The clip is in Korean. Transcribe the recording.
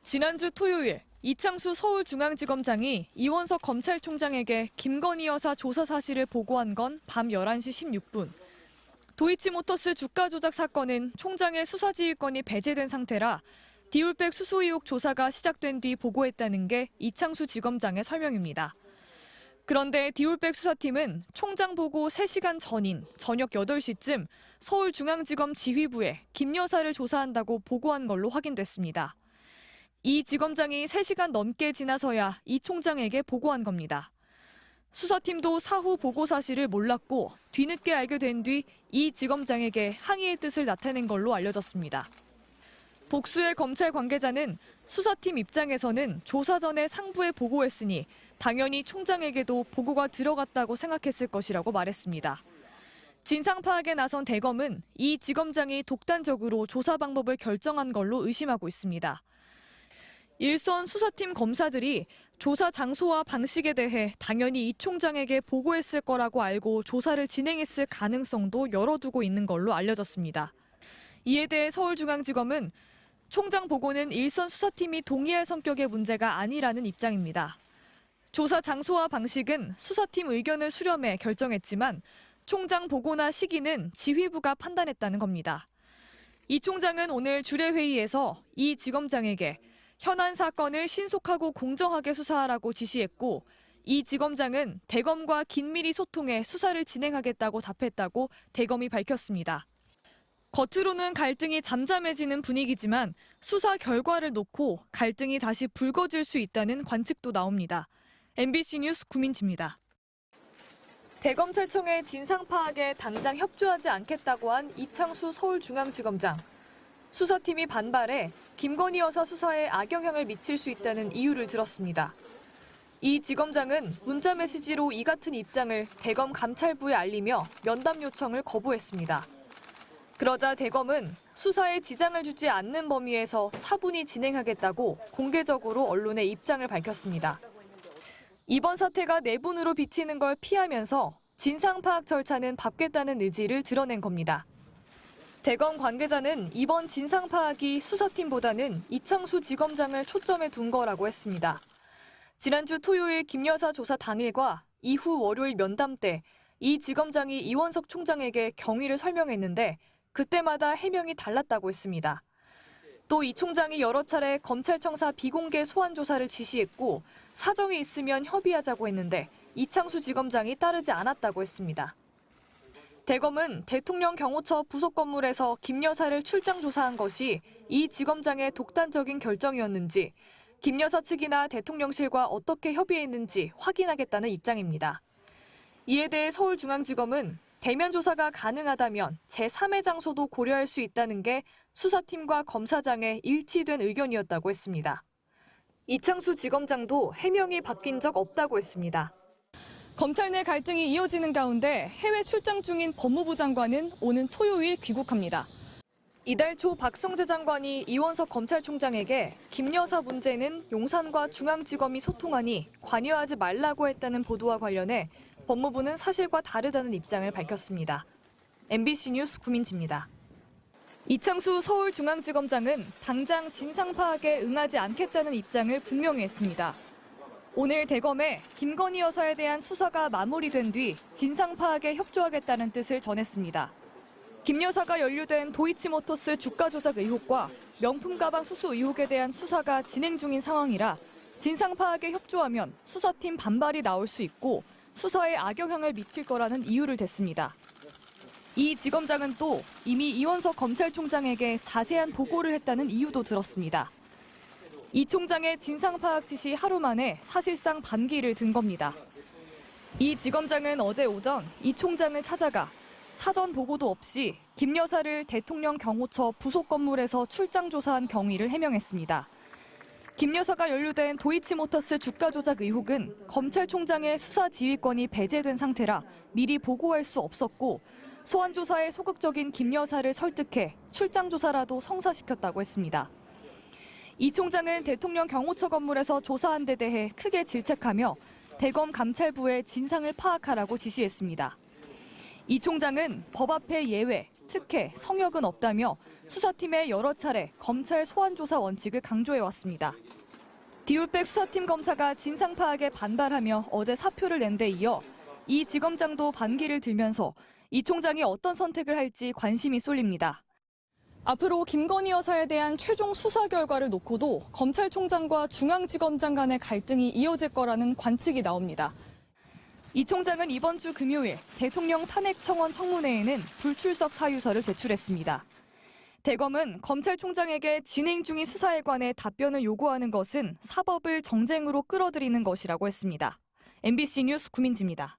지난주 토요일 이창수 서울중앙지검장이 이원석 검찰총장에게 김건희 여사 조사 사실을 보고한 건 밤 11시 16분. 도이치모터스 주가 조작 사건은 총장의 수사지휘권이 배제된 상태라 디올백 수수 의혹 조사가 시작된 뒤 보고했다는 게 이창수 지검장의 설명입니다. 그런데 디올백 수사팀은 총장 보고 3시간 전인 저녁 8시쯤 서울중앙지검 지휘부에 김 여사를 조사한다고 보고한 걸로 확인됐습니다. 이 지검장이 3시간 넘게 지나서야 이 총장에게 보고한 겁니다. 수사팀도 사후 보고 사실을 몰랐고 뒤늦게 알게 된 뒤 이 지검장에게 항의의 뜻을 나타낸 걸로 알려졌습니다. 복수의 검찰 관계자는 수사팀 입장에서는 조사 전에 상부에 보고했으니 당연히 총장에게도 보고가 들어갔다고 생각했을 것이라고 말했습니다. 진상 파악에 나선 대검은 이 지검장이 독단적으로 조사 방법을 결정한 걸로 의심하고 있습니다. 일선 수사팀 검사들이 조사 장소와 방식에 대해 당연히 이 총장에게 보고했을 거라고 알고 조사를 진행했을 가능성도 열어두고 있는 걸로 알려졌습니다. 이에 대해 서울중앙지검은 총장 보고는 일선 수사팀이 동의할 성격의 문제가 아니라는 입장입니다. 조사 장소와 방식은 수사팀 의견을 수렴해 결정했지만 총장 보고나 시기는 지휘부가 판단했다는 겁니다. 이 총장은 오늘 주례회의에서 이 지검장에게 현안 사건을 신속하고 공정하게 수사하라고 지시했고 이 지검장은 대검과 긴밀히 소통해 수사를 진행하겠다고 답했다고 대검이 밝혔습니다. 겉으로는 갈등이 잠잠해지는 분위기지만 수사 결과를 놓고 갈등이 다시 불거질 수 있다는 관측도 나옵니다. MBC 뉴스 구민지입니다. 대검찰청의 진상 파악에 당장 협조하지 않겠다고 한 이창수 서울중앙지검장. 수사팀이 반발해 김건희 여사 수사에 악영향을 미칠 수 있다는 이유를 들었습니다. 이 지검장은 문자 메시지로 이 같은 입장을 대검 감찰부에 알리며 면담 요청을 거부했습니다. 그러자 대검은 수사에 지장을 주지 않는 범위에서 차분히 진행하겠다고 공개적으로 언론에 입장을 밝혔습니다. 이번 사태가 내분으로 비치는 걸 피하면서 진상 파악 절차는 밟겠다는 의지를 드러낸 겁니다. 대검 관계자는 이번 진상 파악이 수사팀보다는 이창수 지검장을 초점에 둔 거라고 했습니다. 지난주 토요일 김 여사 조사 당일과 이후 월요일 면담 때 이 지검장이 이원석 총장에게 경위를 설명했는데 그때마다 해명이 달랐다고 했습니다. 또 이 총장이 여러 차례 검찰청사 비공개 소환 조사를 지시했고 사정이 있으면 협의하자고 했는데 이창수 지검장이 따르지 않았다고 했습니다. 대검은 대통령 경호처 부속 건물에서 김 여사를 출장 조사한 것이 이 지검장의 독단적인 결정이었는지 김 여사 측이나 대통령실과 어떻게 협의했는지 확인하겠다는 입장입니다. 이에 대해 서울중앙지검은 대면 조사가 가능하다면 제3의 장소도 고려할 수 있다는 게 수사팀과 검사장의 일치된 의견이었다고 했습니다. 이창수 지검장도 해명이 바뀐 적 없다고 했습니다. 검찰 내 갈등이 이어지는 가운데 해외 출장 중인 법무부 장관은 오는 토요일 귀국합니다. 이달 초 박성재 장관이 이원석 검찰총장에게 김 여사 문제는 용산과 중앙지검이 소통하니 관여하지 말라고 했다는 보도와 관련해 법무부는 사실과 다르다는 입장을 밝혔습니다. MBC 뉴스 구민지입니다. 이창수 서울중앙지검장은 당장 진상 파악에 응하지 않겠다는 입장을 분명히 했습니다. 오늘 대검에 김건희 여사에 대한 수사가 마무리된 뒤 진상 파악에 협조하겠다는 뜻을 전했습니다. 김 여사가 연루된 도이치모터스 주가 조작 의혹과 명품 가방 수수 의혹에 대한 수사가 진행 중인 상황이라 진상 파악에 협조하면 수사팀 반발이 나올 수 있고 수사에 악영향을 미칠 거라는 이유를 댔습니다. 이 지검장은 또 이미 이원석 검찰총장에게 자세한 보고를 했다는 이유도 들었습니다. 이 총장의 진상 파악 지시 하루 만에 사실상 반기를 든 겁니다. 이 지검장은 어제 오전 이 총장을 찾아가 사전 보고도 없이 김 여사를 대통령 경호처 부속 건물에서 출장 조사한 경위를 해명했습니다. 김 여사가 연루된 도이치모터스 주가 조작 의혹은 검찰총장의 수사 지휘권이 배제된 상태라 미리 보고할 수 없었고 소환 조사에 소극적인 김 여사를 설득해 출장 조사라도 성사시켰다고 했습니다. 이 총장은 대통령 경호처 건물에서 조사한 데 대해 크게 질책하며 대검 감찰부에 진상을 파악하라고 지시했습니다. 이 총장은 법 앞에 예외, 특혜, 성역은 없다며 수사팀에 여러 차례 검찰 소환조사 원칙을 강조해왔습니다. 디올백 수사팀 검사가 진상 파악에 반발하며 어제 사표를 낸 데 이어 이 지검장도 반기를 들면서 이 총장이 어떤 선택을 할지 관심이 쏠립니다. 앞으로 김건희 여사에 대한 최종 수사 결과를 놓고도 검찰총장과 중앙지검장 간의 갈등이 이어질 거라는 관측이 나옵니다. 이 총장은 이번 주 금요일 대통령 탄핵 청원 청문회에는 불출석 사유서를 제출했습니다. 대검은 검찰총장에게 진행 중인 수사에 관해 답변을 요구하는 것은 사법을 정쟁으로 끌어들이는 것이라고 했습니다. MBC 뉴스 구민지입니다.